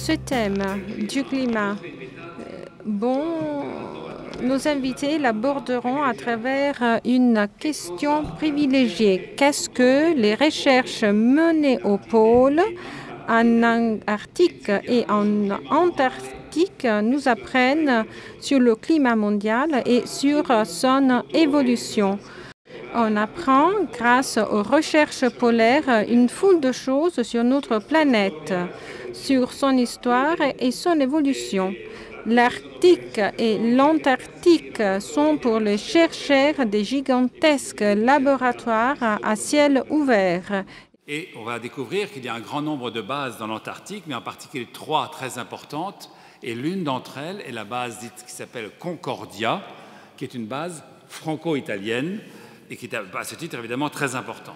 ce thème du climat, nos invités l'aborderont à travers une question privilégiée. Qu'est-ce que les recherches menées au pôle, en Arctique et en Antarctique nous apprennent sur le climat mondial et sur son évolution? On apprend, grâce aux recherches polaires, une foule de choses sur notre planète, sur son histoire et son évolution. L'Arctique et l'Antarctique sont pour les chercheurs des gigantesques laboratoires à ciel ouvert. Et on va découvrir qu'il y a un grand nombre de bases dans l'Antarctique, mais en particulier 3 très importantes. Et l'une d'entre elles est la base dite qui s'appelle Concordia, qui est une base franco-italienne et qui est à ce titre évidemment très important.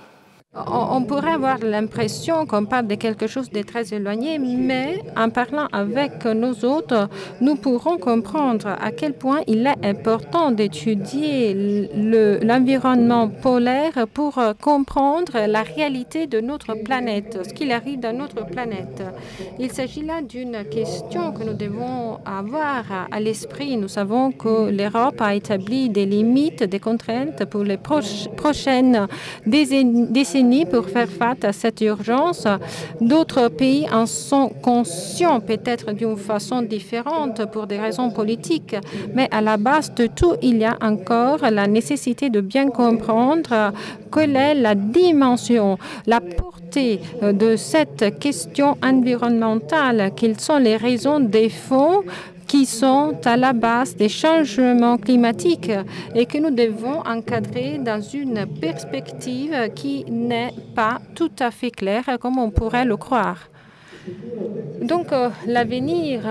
On pourrait avoir l'impression qu'on parle de quelque chose de très éloigné, mais en parlant avec nos hôtes, nous pourrons comprendre à quel point il est important d'étudier l'environnement polaire pour comprendre la réalité de notre planète, ce qu'il arrive dans notre planète. Il s'agit là d'une question que nous devons avoir à l'esprit. Nous savons que l'Europe a établi des limites, des contraintes pour les prochaines décennies pour faire face à cette urgence. D'autres pays en sont conscients, peut-être d'une façon différente pour des raisons politiques, mais à la base de tout, il y a encore la nécessité de bien comprendre quelle est la dimension, la portée de cette question environnementale, quelles sont les raisons des fonds qui sont à la base des changements climatiques et que nous devons encadrer dans une perspective qui n'est pas tout à fait claire comme on pourrait le croire. Donc, l'avenir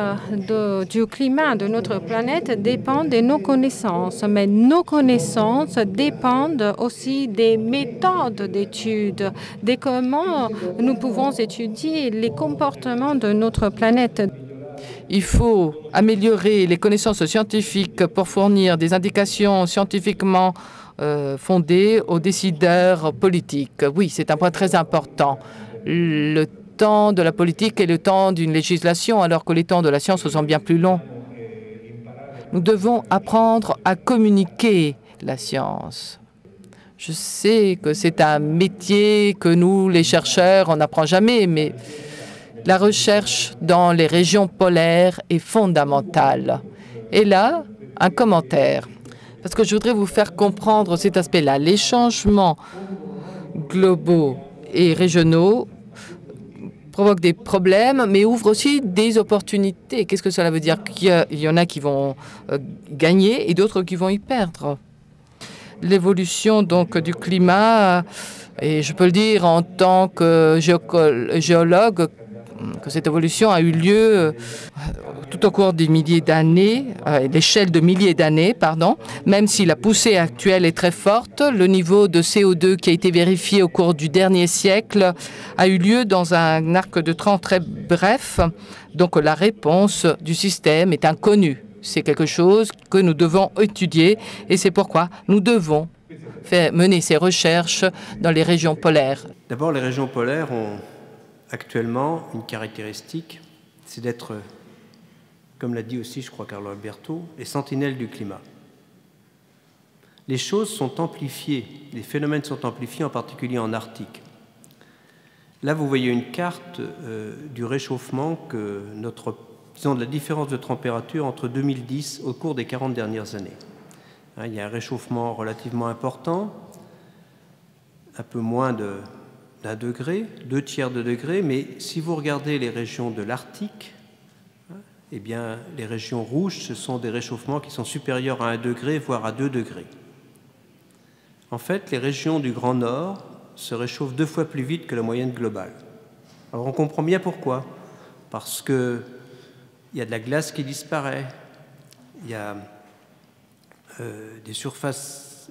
du climat de notre planète dépend de nos connaissances, mais nos connaissances dépendent aussi des méthodes d'étude, de comment nous pouvons étudier les comportements de notre planète. Il faut améliorer les connaissances scientifiques pour fournir des indications scientifiquement fondées aux décideurs politiques. Oui, c'est un point très important. Le temps de la politique est le temps d'une législation, alors que les temps de la science sont bien plus longs. Nous devons apprendre à communiquer la science. Je sais que c'est un métier que nous, les chercheurs, on n'apprend jamais, mais la recherche dans les régions polaires est fondamentale. Et là, un commentaire, parce que je voudrais vous faire comprendre cet aspect-là. Les changements globaux et régionaux provoquent des problèmes, mais ouvrent aussi des opportunités. Qu'est-ce que cela veut dire? Qu'il y en a qui vont gagner et d'autres qui vont y perdre. L'évolution donc du climat, et je peux le dire en tant que géologue, que cette évolution a eu lieu tout au cours des milliers d'années, l'échelle de milliers d'années, pardon, même si la poussée actuelle est très forte. Le niveau de CO2 qui a été vérifié au cours du dernier siècle a eu lieu dans un arc de temps très bref. Donc la réponse du système est inconnue. C'est quelque chose que nous devons étudier et c'est pourquoi nous devons mener ces recherches dans les régions polaires. D'abord, les régions polaires ont actuellement une caractéristique, c'est d'être, comme l'a dit aussi, je crois, Carlo Alberto, les sentinelles du climat. Les choses sont amplifiées, les phénomènes sont amplifiés, en particulier en Arctique. Là, vous voyez une carte du réchauffement disons, de la différence de température entre 2010 au cours des 40 dernières années. Il y a un réchauffement relativement important, un peu moins d'1 degré, 2/3 de degré, mais si vous regardez les régions de l'Arctique, eh bien, les régions rouges, ce sont des réchauffements qui sont supérieurs à 1 degré, voire à 2 degrés. En fait, les régions du Grand Nord se réchauffent 2 fois plus vite que la moyenne globale. Alors, on comprend bien pourquoi. Parce qu'il y a de la glace qui disparaît, il y a des surfaces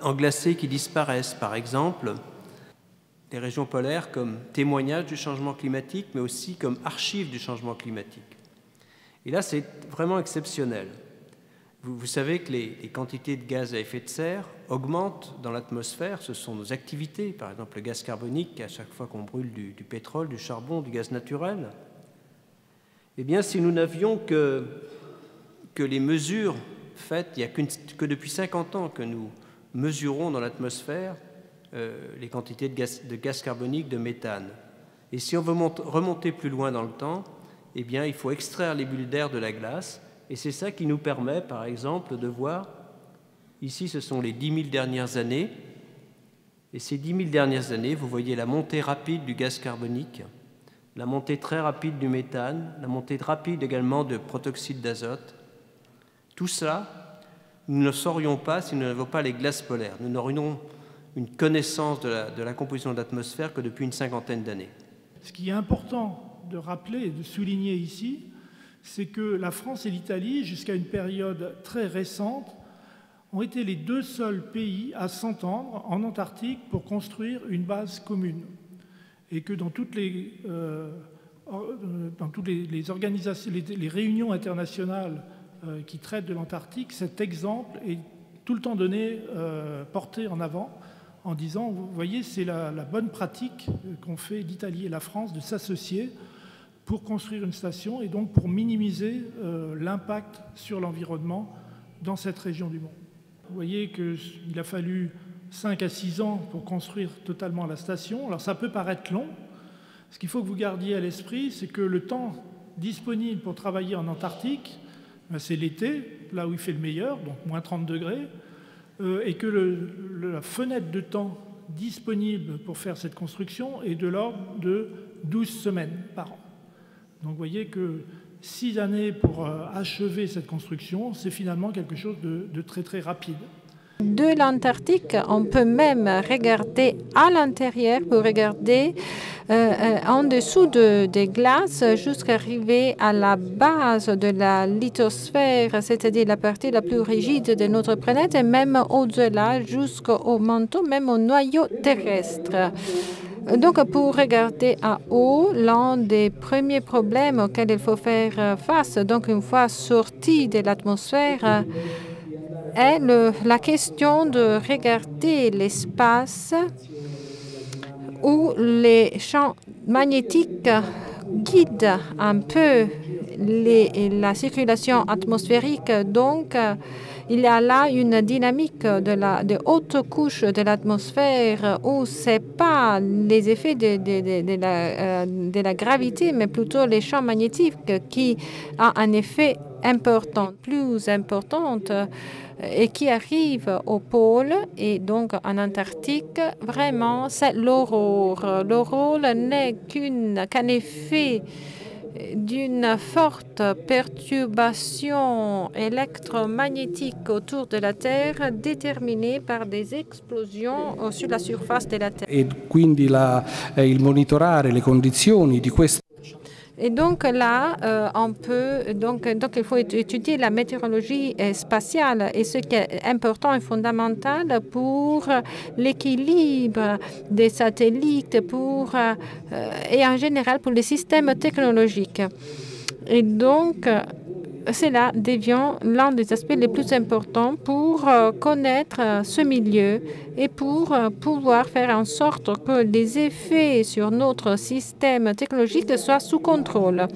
englacées qui disparaissent, par exemple. Les régions polaires comme témoignage du changement climatique, mais aussi comme archive du changement climatique. Et là, c'est vraiment exceptionnel. Vous savez que les quantités de gaz à effet de serre augmentent dans l'atmosphère. Ce sont nos activités, par exemple le gaz carbonique, à chaque fois qu'on brûle du pétrole, du charbon, du gaz naturel. Eh bien, si nous n'avions que les mesures faites, il n'y a que depuis 50 ans que nous mesurons dans l'atmosphère les quantités de gaz carbonique, de méthane. Et si on veut remonter plus loin dans le temps, eh bien, il faut extraire les bulles d'air de la glace. Et c'est ça qui nous permet, par exemple, de voir, ici, ce sont les 10 000 dernières années. Et ces 10 000 dernières années, vous voyez la montée rapide du gaz carbonique, la montée très rapide du méthane, la montée rapide également de protoxyde d'azote. Tout ça, nous ne le saurions pas si nous n'avions pas les glaces polaires. Nous n'aurions une connaissance de la composition de l'atmosphère que depuis une cinquantaine d'années. Ce qui est important de rappeler et de souligner ici, c'est que la France et l'Italie, jusqu'à une période très récente, ont été les deux seuls pays à s'entendre en Antarctique pour construire une base commune. Et que dans toutes les organisations, les réunions internationales qui traitent de l'Antarctique, cet exemple est tout le temps donné, porté en avant, en disant, vous voyez, c'est la bonne pratique qu'ont fait l'Italie et la France de s'associer pour construire une station et donc pour minimiser l'impact sur l'environnement dans cette région du monde. Vous voyez qu'il a fallu 5 à 6 ans pour construire totalement la station. Alors ça peut paraître long. Ce qu'il faut que vous gardiez à l'esprit, c'est que le temps disponible pour travailler en Antarctique, c'est l'été, là où il fait le meilleur, donc moins 30 degrés, et que la fenêtre de temps disponible pour faire cette construction est de l'ordre de 12 semaines par an. Donc vous voyez que 6 années pour achever cette construction, c'est finalement quelque chose de très très rapide. De l'Antarctique, on peut même regarder à l'intérieur pour regarder en dessous des glaces jusqu'à arriver à la base de la lithosphère, c'est-à-dire la partie la plus rigide de notre planète, et même au-delà jusqu'au manteau, même au noyau terrestre. Donc, pour regarder à haut, l'un des premiers problèmes auxquels il faut faire face, donc une fois sorti de l'atmosphère, est la question de regarder l'espace où les champs magnétiques guident un peu la circulation atmosphérique. Donc, il y a là une dynamique de haute couche de l'atmosphère où ce n'est pas les effets de la gravité, mais plutôt les champs magnétiques qui ont un effet important, plus important, et qui arrive au pôle et donc en Antarctique. Vraiment, c'est l'aurore. L'aurore n'est qu'un effet d'une forte perturbation électromagnétique autour de la Terre déterminée par des explosions sur la surface de la Terre. Et quindi il monitorare le condizioni di questo. Et donc là, donc il faut étudier la météorologie spatiale et ce qui est important et fondamental pour l'équilibre des satellites et en général pour les systèmes technologiques. Et donc, c'est là devient l'un des aspects les plus importants pour connaître ce milieu et pour pouvoir faire en sorte que les effets sur notre système technologique soient sous contrôle.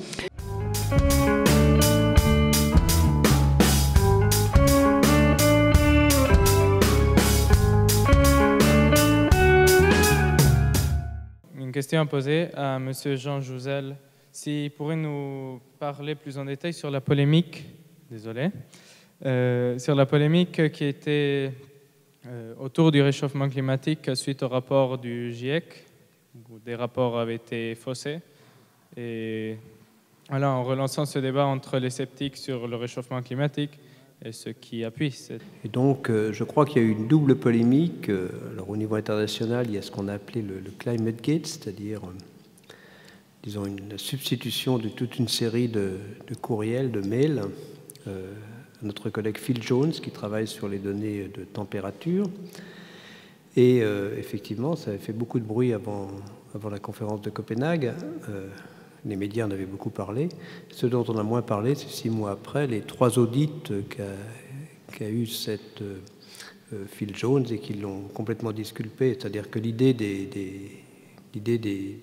Une question à poser à M. Jean Jouzel. S'il pourrait nous parler plus en détail sur la polémique, sur la polémique qui était autour du réchauffement climatique suite au rapport du GIEC, où des rapports avaient été faussés. Et voilà, en relançant ce débat entre les sceptiques sur le réchauffement climatique et ceux qui appuient. Et donc, je crois qu'il y a eu une double polémique. Alors, au niveau international, il y a ce qu'on a appelé le Climate Gate, c'est-à-dire disons, une substitution de toute une série de courriels, de mails, notre collègue Phil Jones, qui travaille sur les données de température. Et effectivement, ça avait fait beaucoup de bruit avant la conférence de Copenhague. Les médias en avaient beaucoup parlé. Ce dont on a moins parlé, c'est 6 mois après, les 3 audits qu'a eu Phil Jones et qui l'ont complètement disculpé. C'est-à-dire que l'idée des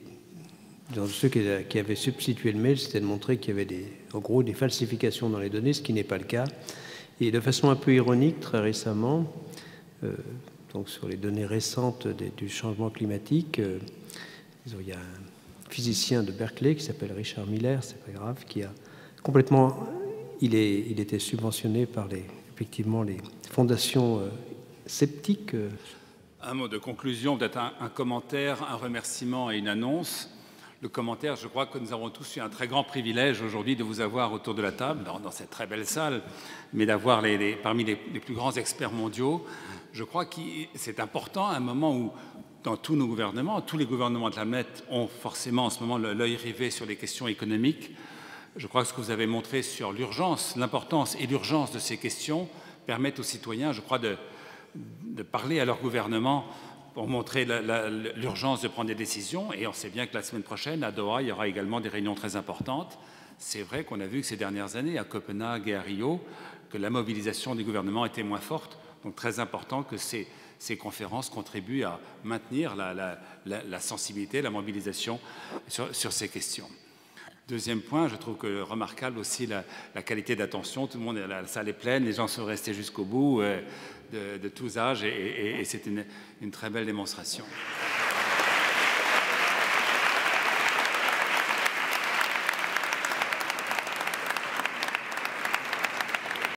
ceux qui avaient substitué le mail, c'était de montrer qu'il y avait en gros des falsifications dans les données, ce qui n'est pas le cas. Et de façon un peu ironique, très récemment, donc sur les données récentes du changement climatique, il y a un physicien de Berkeley qui s'appelle Richard Miller, c'est pas grave, qui a complètement... Il était subventionné par effectivement les fondations sceptiques. Un mot de conclusion, peut-être un commentaire, un remerciement et une annonce. Le commentaire, je crois que nous avons tous eu un très grand privilège aujourd'hui de vous avoir autour de la table, dans cette très belle salle, mais d'avoir parmi les plus grands experts mondiaux. Je crois que c'est important à un moment où, dans tous nos gouvernements, tous les gouvernements de la planète ont forcément en ce moment l'œil rivé sur les questions économiques. Je crois que ce que vous avez montré sur l'urgence, l'importance et l'urgence de ces questions permettent aux citoyens, je crois, de parler à leur gouvernement pour montrer l'urgence de prendre des décisions. Et on sait bien que la semaine prochaine, à Doha, il y aura également des réunions très importantes. C'est vrai qu'on a vu que ces dernières années, à Copenhague et à Rio, que la mobilisation des gouvernements était moins forte. Donc très important que ces conférences contribuent à maintenir la sensibilité, la mobilisation sur ces questions. Deuxième point, je trouve que remarquable aussi la qualité d'attention. Tout le monde, la salle est pleine, les gens sont restés jusqu'au bout, de tous âges, et c'est une très belle démonstration.